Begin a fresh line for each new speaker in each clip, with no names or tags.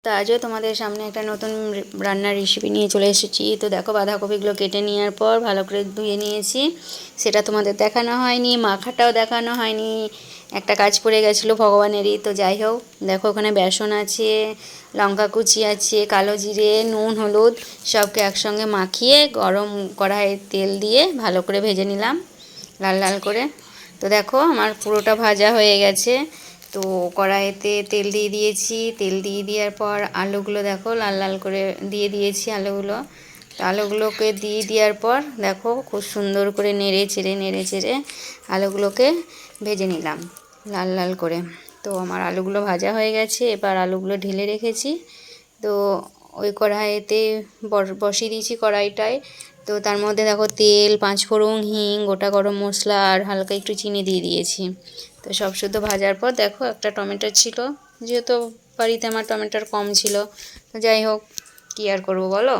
তো আজও তোমাদের সামনে একটা নতুন রান্নার রেসিপি নিয়ে চলে এসেছি। তো দেখো, বাঁধাকপিগুলো কেটে নেওয়ার পর ভালো করে ধুয়ে নিয়েছি। সেটা তোমাদের দেখানো হয়নি, মাখাটাও দেখানো হয়নি, একটা কাজ পড়ে গেছিলো ভগবানেরই। তো যাই হোক, দেখো ওখানে বেসন আছে, লঙ্কা কুচি আছে, কালো জিরে, নুন, হলুদ সবকে একসঙ্গে মাখিয়ে গরম কড়াইয়ে তেল দিয়ে ভালো করে ভেজে নিলাম লাল লাল করে। তো দেখো আমার পুরোটা ভাজা হয়ে গেছে। তো কড়াইতে তেল দিয়ে দিয়েছি, তেল দিয়ে দেওয়ার পর আলুগুলো দেখো লাল লাল করে দিয়ে দিয়েছি আলুগুলো। তো আলুগুলোকে দিয়ে দেওয়ার পর দেখো খুব সুন্দর করে নেড়ে চেড়ে আলুগুলোকে ভেজে নিলাম লাল লাল করে। তো আমার আলুগুলো ভাজা হয়ে গেছে, এবার আলুগুলো ঢেলে রেখেছি। তো ওই কড়াইতে বসিয়ে দিয়েছি কড়াইটায়। তো তার মধ্যে দেখো তেল, পাঁচফোড়ন, হিং, গোটা গরম মশলা আর হালকা একটু চিনি দিয়ে দিয়েছি। তো সব শুদ্ধ ভাজার পর দেখো একটা টমেটো ছিল, যেহেতু বাড়িতে আমার টমেটোর কম ছিল, তো যাই হোক কী আর করবো বলো।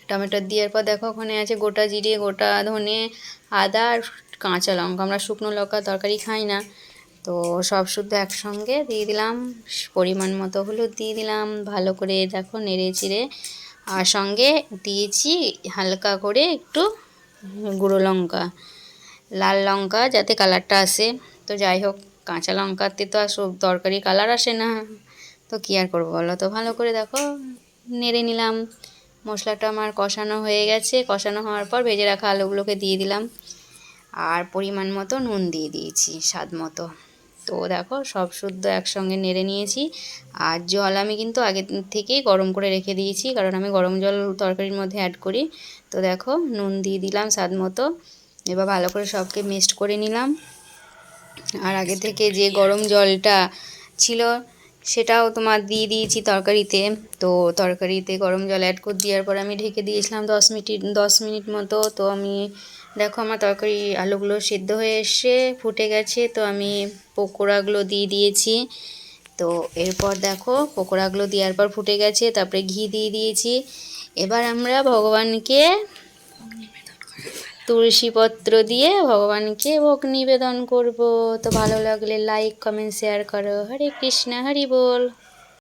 টমেটো দেওয়ার পর দেখো ওখানে আছে গোটা জিরে, গোটা ধনে, আদা আর কাঁচা লঙ্কা। আমরা শুকনো লঙ্কা তরকারি খাই না, তো সব শুদ্ধ একসঙ্গে দিয়ে দিলাম। পরিমাণ মতো হলুদ দিয়ে দিলাম, ভালো করে দেখো নেড়ে চেড়ে। আর সঙ্গে দিয়েছি হালকা করে একটু গুঁড়ো লঙ্কা, লাল লঙ্কা, যাতে কালারটা আসে। তো যাই হোক, কাঁচা লঙ্কাতে তো আর সব তরকারি কালার আসে না, তো কী আর করবো বলো। তো ভালো করে দেখো নেড়ে নিলাম। মশলাটা আমার কষানো হয়ে গেছে, কষানো হওয়ার পর ভেজে রাখা আলুগুলোকে দিয়ে দিলাম আর পরিমাণ মতো নুন দিয়ে দিয়েছি স্বাদ মতো। তো দেখো সব শুদ্ধ একসঙ্গে নেড়ে নিয়েছি। আর জল আমি কিন্তু আগে থেকেই গরম করে রেখে দিয়েছি, কারণ আমি গরম জল তরকারির মধ্যে অ্যাড করি। তো দেখো নুন দিয়ে দিলাম স্বাদ মতো। এবার ভালো করে সবকে মিক্সড করে নিলাম। আর আগে থেকে যে গরম জলটা ছিল সেটাও তোমার দিয়ে দিয়েছি তরকারিতে। তো তরকারিতে গরম জল অ্যাড করে দেওয়ার পর আমি ঢেকে দিয়েছিলাম 10 মিনিট মতো। তো আমি দেখো আমার তরকারি আলুগুলো সিদ্ধ হয়ে এসে ফুটে গেছে। তো আমি পকোড়াগুলো দিয়ে দিয়েছি। তো এরপর দেখো পকোড়াগুলো দেওয়ার পর ফুটে গেছে, তারপরে ঘি দিয়ে দিয়েছি। এবার আমরা ভগবানকে তুলসী পত্র দিয়ে ভগবানকে ভোগ নিবেদন করব। তো ভালো লাগলে লাইক, কমেন্ট, শেয়ার করো। হরে কৃষ্ণ, হরি বল।